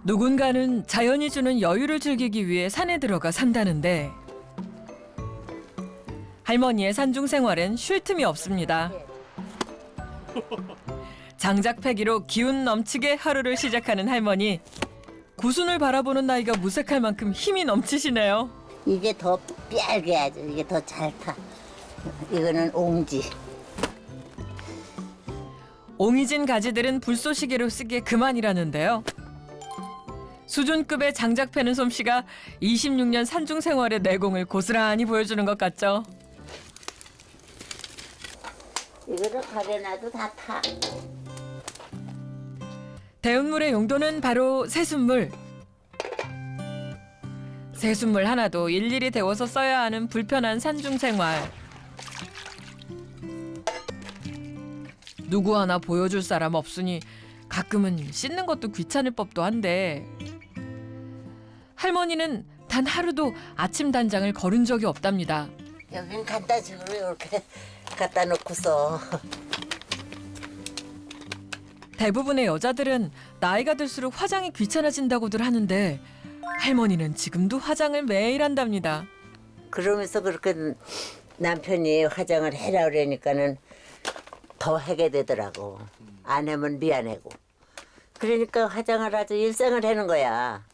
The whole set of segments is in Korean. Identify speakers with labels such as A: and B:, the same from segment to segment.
A: 누군가는 자연이 주는 여유를 즐기기 위해 산에 들어가 산다는데 할머니의 산중 생활엔 쉴 틈이 없습니다. 장작 패기로 기운 넘치게 하루를 시작하는 할머니. 구순을 바라보는 나이가 무색할 만큼 힘이 넘치시네요.
B: 이게 더 삐알게 하죠. 이게 더 잘 타. 이거는 옹지.
A: 옹이진 가지들은 불쏘시개로 쓰기에 그만이라는데요. 수준급의 장작 패는 솜씨가 26년 산중 생활의 내공을 고스란히 보여주는 것 같죠.
B: 이거를 가려놔도 다 타.
A: 대운물의 용도는 바로 새순물. 새순물 하나도 일일이 데워서 써야 하는 불편한 산중 생활. 누구 하나 보여줄 사람 없으니 가끔은 씻는 것도 귀찮을 법도 한데 할머니는 단 하루도 아침 단장을 거른 적이 없답니다.
B: 여긴 갖다 주고 이렇게 갖다 놓고서.
A: 대부분의 여자들은 나이가 들수록 화장이 귀찮아진다고들 하는데 할머니는 지금도 화장을 매일 한답니다.
B: 그러면서 그렇게 남편이 화장을 해라 그러니까는 더 하게 되더라고. 안 하면 미안하고. 그러니까 화장을 아주 일상을 하는 거야.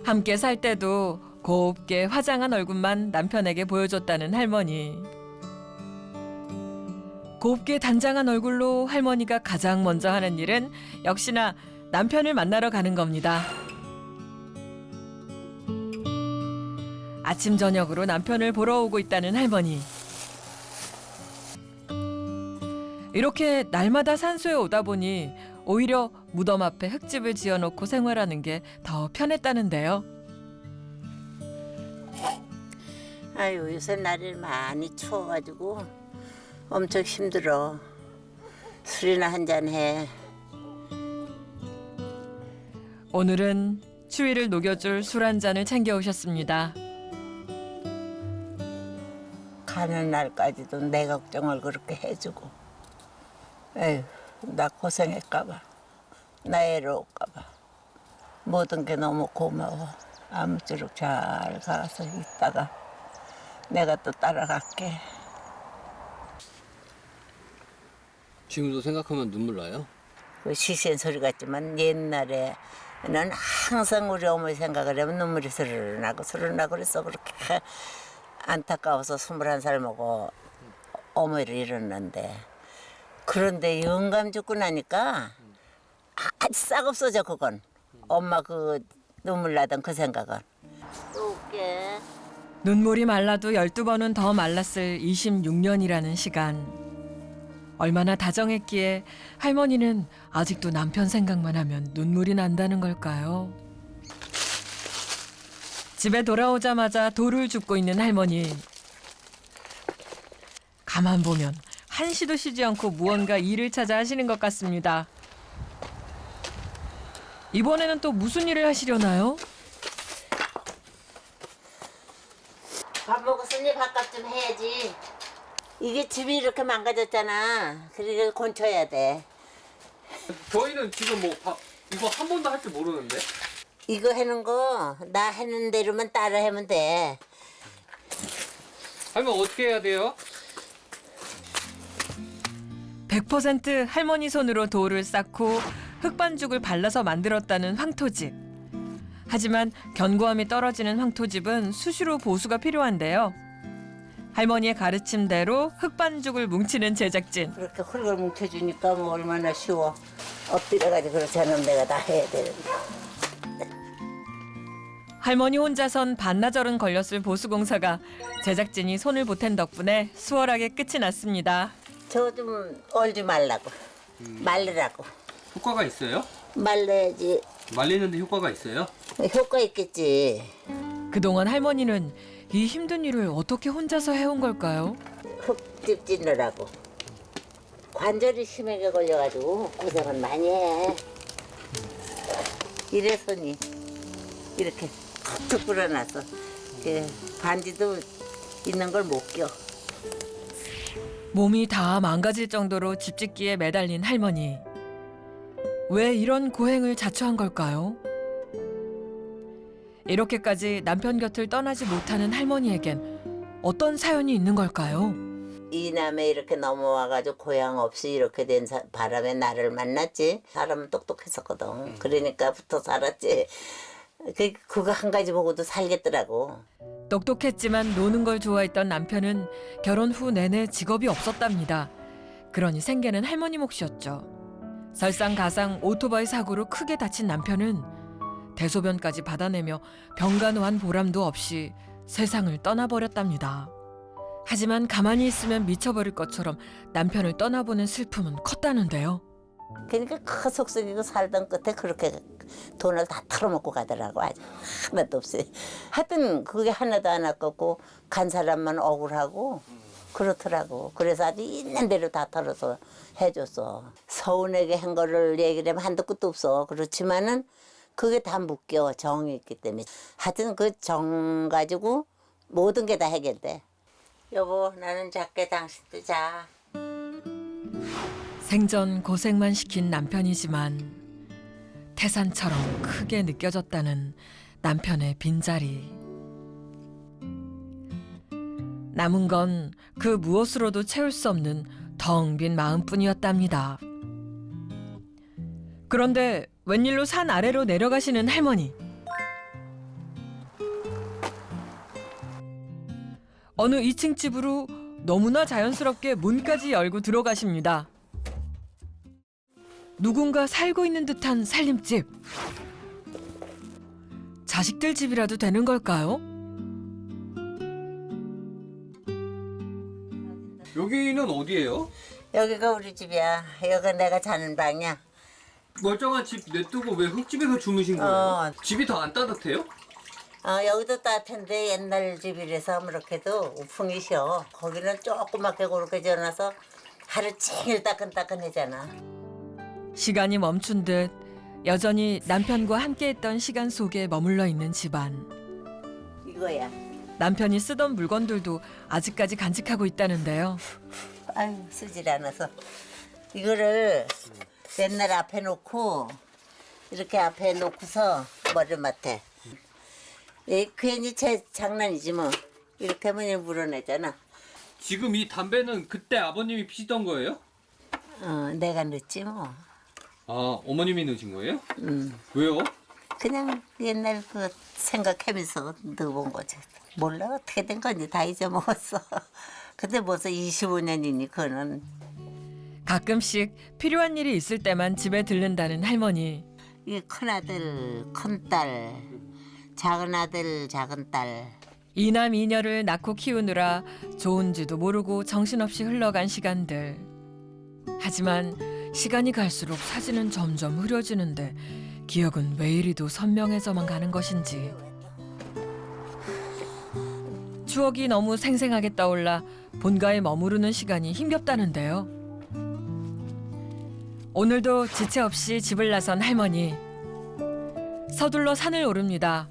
A: 함께 살 때도 곱게 화장한 얼굴만 남편에게 보여줬다는 할머니. 곱게 단장한 얼굴로 할머니가 가장 먼저 하는 일은 역시나 남편을 만나러 가는 겁니다. 아침 저녁으로 남편을 보러 오고 있다는 할머니. 이렇게 날마다 산소에 오다 보니 오히려 무덤 앞에 흙집을 지어놓고 생활하는 게 더 편했다는데요.
B: 아유, 요새 날이 많이 추워가지고 엄청 힘들어. 술이나 한잔 해.
A: 오늘은 추위를 녹여줄 술 한 잔을 챙겨오셨습니다.
B: 가는 날까지도 내 걱정을 그렇게 해주고. 에휴, 나 고생할까봐. 나 애로울까봐. 모든 게 너무 고마워. 아무쪼록 잘 가서 있다가 내가 또 따라갈게.
C: 지금도 생각하면 눈물 나요?
B: 그 시시한 소리 같지만 옛날에는 항상 우리 어머니 생각을 하면 눈물이 스르르 나고 그래서 그렇게 안타까워서 21살 먹고 어머니를 잃었는데 그런데 영감 죽고 나니까 아주 싹 없어져 그건. 엄마 그 눈물 나던 그 생각은. 또 올게.
A: 눈물이 말라도 12번은 더 말랐을 26년이라는 시간. 얼마나 다정했기에 할머니는 아직도 남편 생각만 하면 눈물이 난다는 걸까요? 집에 돌아오자마자 돌을 줍고 있는 할머니. 가만 보면 한시도 쉬지 않고 무언가 일을 찾아 하시는 것 같습니다. 이번에는 또 무슨 일을 하시려나요?
B: 밥 먹었으니 밥값 좀 해야지. 이게 집이 이렇게 망가졌잖아. 그러니까 곤쳐야 돼.
C: 저희는 지금 뭐 이거 한 번도 할 줄 모르는데.
B: 이거 하는 거 나 하는 대로만 따라 하면 돼.
C: 할머니 어떻게 해야 돼요?
A: 100% 할머니 손으로 돌을 쌓고 흙반죽을 발라서 만들었다는 황토집. 하지만 견고함이 떨어지는 황토집은 수시로 보수가 필요한데요. 할머니의 가르침대로 흙반죽을 뭉치는 제작진.
B: 그렇게 흙을 뭉쳐주니까 뭐 얼마나 쉬워. 엎드려가지고 그렇지 않으면 내가 다 해야 되는데.
A: 할머니 혼자선 반나절은 걸렸을 보수공사가 제작진이 손을 보탠 덕분에 수월하게 끝이 났습니다.
B: 저 좀 얼지 말라고. 말리라고.
C: 효과가 있어요?
B: 말려야지
C: 말리는데 효과가 있어요?
B: 효과 있겠지.
A: 그동안 할머니는 이 힘든 일을 어떻게 혼자서 해온 걸까요?
B: 흙집 찢느라고. 관절이 심하게 걸려가지고 고생은 많이 해. 이래서니 이렇게 툭 불어나서 반지도 있는 걸 못 껴.
A: 몸이 다 망가질 정도로 집짓기에 매달린 할머니. 왜 이런 고행을 자처한 걸까요? 이렇게까지 남편 곁을 떠나지 못하는 할머니에겐 어떤 사연이 있는 걸까요?
B: 이남에 이렇게 넘어와가지고 고향 없이 이렇게 된 바람에 나를 만났지. 사람은 똑똑했었거든. 그러니까 붙어 살았지. 그거 한 가지 보고도 살겠더라고.
A: 똑똑했지만 노는 걸 좋아했던 남편은 결혼 후 내내 직업이 없었답니다. 그러니 생계는 할머니 몫이었죠. 설상가상 오토바이 사고로 크게 다친 남편은 대소변까지 받아내며 병간호한 보람도 없이 세상을 떠나버렸답니다. 하지만 가만히 있으면 미쳐버릴 것처럼 남편을 떠나보는 슬픔은 컸다는데요.
B: 그러니까 그 속썩이고 살던 끝에 그렇게 돈을 다 털어먹고 가더라고. 아주 하나도 없이. 하여튼 그게 하나도 안 아깝고 간 사람만 억울하고 그렇더라고. 그래서 아주 있는 대로 다 털어서 해줬어. 서운하게 한 거를 얘기를 하면 한도 끝도 없어. 그렇지만은 그게 다 묶여. 정이 있기 때문에. 하여튼 그 정 가지고 모든 게 다 해결돼. 여보, 나는 작게 당신도 자.
A: 생전 고생만 시킨 남편이지만 태산처럼 크게 느껴졌다는 남편의 빈자리. 남은 건 그 무엇으로도 채울 수 없는 텅 빈 마음뿐이었답니다. 그런데 웬일로 산 아래로 내려가시는 할머니. 어느 2층 집으로 너무나 자연스럽게 문까지 열고 들어가십니다. 누군가 살고 있는 듯한 살림집. 자식들 집이라도 되는 걸까요?
C: 여기는 어디예요?
B: 여기가 우리 집이야. 여기가 내가 자는 방이야.
C: 멀쩡한 집 냅두고 왜 흙집에서 주무신 거예요? 집이 더 안 따뜻해요?
B: 여기도 따뜻한데 옛날 집이라서 아무렇게도 우풍이 쉬어. 거기는 조그맣게 그렇게 지어놔서 하루 종일 따끈따끈하잖아.
A: 시간이 멈춘 듯 여전히 남편과 함께했던 시간 속에 머물러 있는 집안.
B: 이거야.
A: 남편이 쓰던 물건들도 아직까지 간직하고 있다는데요.
B: 아유, 쓰질 않아서. 이거를 옛날 앞에 놓고 이렇게 앞에 놓고서 머리를 맡아. 괜히 제 장난이지 뭐. 이렇게 하면 물어내잖아.
C: 지금 이 담배는 그때 아버님이 피시던 거예요?
B: 내가 넣지 뭐.
C: 아, 어머님이 넣으신 거예요? 왜요?
B: 그냥 옛날 그 생각하면서 넣어본 거지. 몰라 어떻게 된 건지 다 잊어먹었어. 근데 벌써 25년이니 그거는.
A: 가끔씩 필요한 일이 있을 때만 집에 들른다는 할머니.
B: 이게 큰아들, 큰딸, 작은아들, 작은딸.
A: 이남 이녀를 낳고 키우느라 좋은지도 모르고 정신없이 흘러간 시간들. 하지만 시간이 갈수록 사진은 점점 흐려지는데 기억은 왜 이리도 선명해져만 가는 것인지. 추억이 너무 생생하게 떠올라 본가에 머무르는 시간이 힘겹다는데요. 오늘도 지체 없이 집을 나선 할머니. 서둘러 산을 오릅니다.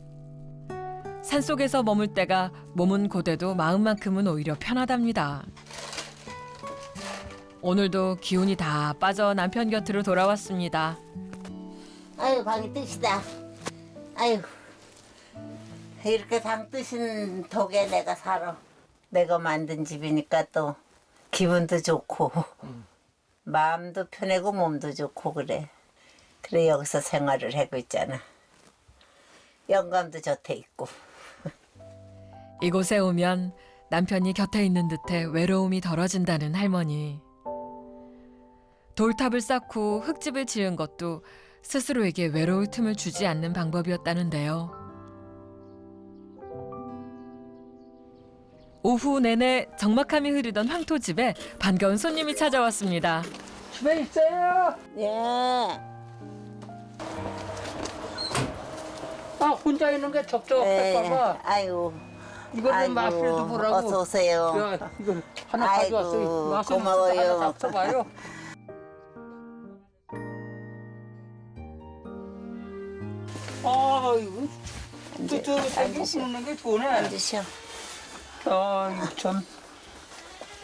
A: 산속에서 머물 때가 몸은 고되도 마음만큼은 오히려 편하답니다. 오늘도 기운이 다 빠져 남편 곁으로 돌아왔습니다.
B: 아유, 방이 뜻이다. 아유, 이렇게 방 뜻인 덕에 내가 살아. 내가 만든 집이니까 또 기분도 좋고 마음도 편하고 몸도 좋고 그래. 그래 여기서 생활을 하고 있잖아. 영감도 곁에 있고.
A: 이곳에 오면 남편이 곁에 있는 듯해 외로움이 덜어진다는 할머니. 돌탑을 쌓고 흙집을 지은 것도 스스로에게 외로울 틈을 주지 않는 방법이었다는데요. 오후 내내 적막함이 흐르던 황토집에 반가운 손님이 찾아왔습니다.
D: 집에 있어요.
B: 예.
D: 아 혼자 있는 게 적적할까봐
B: 아이고.
D: 이거 좀 맛을 보라고.
B: 어서 오세요.
D: 야, 이거 하나
B: 아이고,
D: 가져왔어요. 맛을
B: 고마워요.
D: 하나 잡숴봐요. 아이고, 뜯어 먹는 게 좋네.
B: 앉으셔.
D: 아, 참.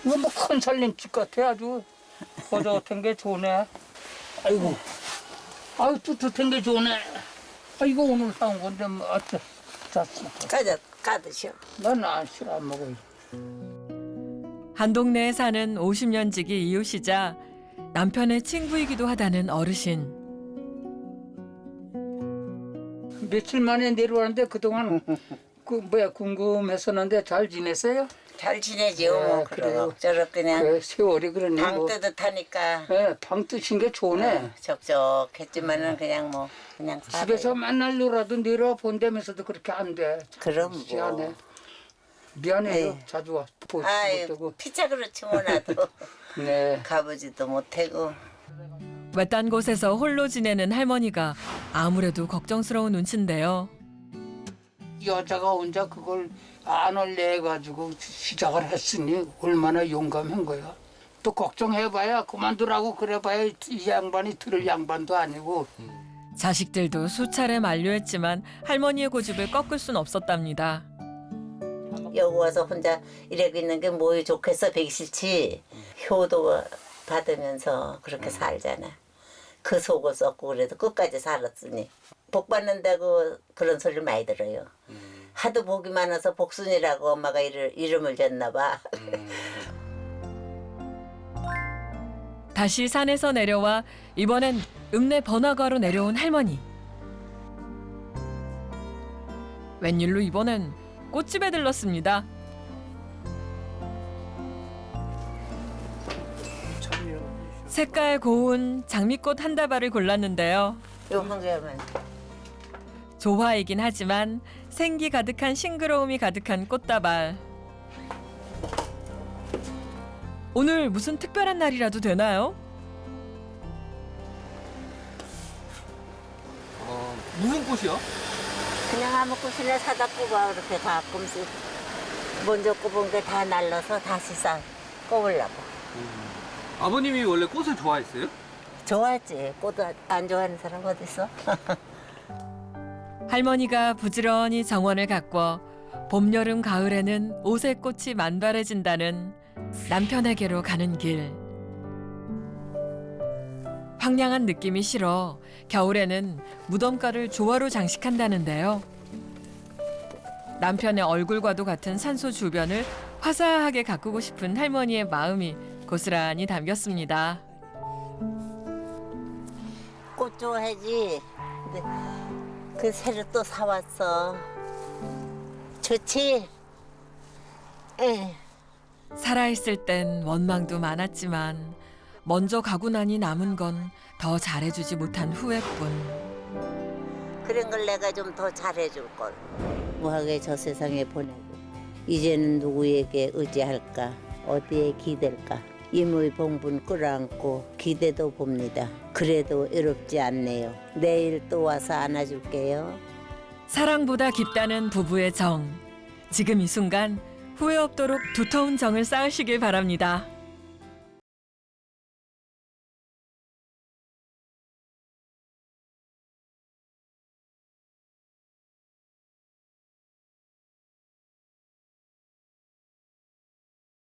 D: 이거 뭐 큰 살림집 같아 아주. 버젓한 게 좋네. 아이고. 아유 뜨뜻한 게 좋네. 아 이거 오늘 사온 건데 뭐 어때? 잤어.
B: 가드셔.
D: 난 안 싫어 안 먹어.
A: 한 동네에 사는 50년 지기 이웃이자 남편의 친구이기도 하다는 어르신.
D: 며칠 만에 내려왔는데 그동안 궁금했었는데 잘 지냈어요?
B: 잘 지내지요.
D: 네,
B: 뭐
D: 그래요.
B: 그럭저럭 그냥
D: 그래, 세월이 그러네.
B: 방
D: 뭐.
B: 뜨뜻하니까
D: 네, 방 뜨신 게 좋네.
B: 적적했지만은 그냥 뭐 그냥 살아요.
D: 집에서 맨날 놀아도 내려와 본다면서도 그렇게 안 돼.
B: 그럼
D: 미안해.
B: 뭐.
D: 미안해요.
B: 네.
D: 자주 와 보지도
B: 아이
D: 못하고.
B: 피차 그렇지 뭐 나도
D: 네.
B: 가보지도 못하고.
A: 외딴 곳에서 홀로 지내는 할머니가 아무래도 걱정스러운 눈치인데요.
D: 여자가 혼자 그걸 안 할래 해가지고 시작을 했으니 얼마나 용감한 거야. 또 걱정해봐야 그만두라고 그래봐야 이 양반이 들을 양반도 아니고.
A: 자식들도 수차례 만류했지만 할머니의 고집을 꺾을 순 없었답니다.
B: 여기 와서 혼자 이러고 있는 게 뭐에 좋겠어. 배기 싫지. 효도 받으면서 그렇게 살잖아. 그 속을 썩고 그래도 끝까지 살았으니 복 받는다고 그런 소리를 많이 들어요. 하도 복이 많아서 복순이라고 엄마가 이름을 줬나 봐.
A: 다시 산에서 내려와 이번엔 읍내 번화가로 내려온 할머니. 웬일로 이번엔 꽃집에 들렀습니다. 색깔 고운 장미꽃 한 다발을 골랐는데요.
B: 요 한 개만.
A: 조화이긴 하지만 생기 가득한 싱그러움이 가득한 꽃다발. 오늘 무슨 특별한 날이라도 되나요?
C: 무슨 꽃이요?
B: 그냥 아무 꽃이나 사다 꼽아. 이렇게 가끔씩 먼저 꼽은 게 다 날라서 다시 꼽으려고.
C: 아버님이 원래 꽃을 좋아했어요?
B: 좋아하지. 꽃 안 좋아하는 사람 어디 있어?
A: 할머니가 부지런히 정원을 가꿔 봄, 여름, 가을에는 옷의 꽃이 만발해진다는 남편에게로 가는 길. 황량한 느낌이 싫어 겨울에는 무덤가를 조화로 장식한다는데요. 남편의 얼굴과도 같은 산소 주변을 화사하게 가꾸고 싶은 할머니의 마음이 고스란히 담겼습니다.
B: 꽃 좋아하지. 근데 그 새로 또 사왔어. 좋지? 응.
A: 살아있을 땐 원망도 많았지만 먼저 가고 나니 남은 건 더 잘해주지 못한 후회뿐.
B: 그런 걸 내가 좀 더 잘해줄 걸. 무하게 저 세상에 보내고 이제는 누구에게 의지할까? 어디에 기댈까? 이무의 봉분 끌어안고 기대도 봅니다. 그래도 외롭지 않네요. 내일 또 와서 안아줄게요.
A: 사랑보다 깊다는 부부의 정. 지금 이 순간 후회 없도록 두터운 정을 쌓으시길 바랍니다.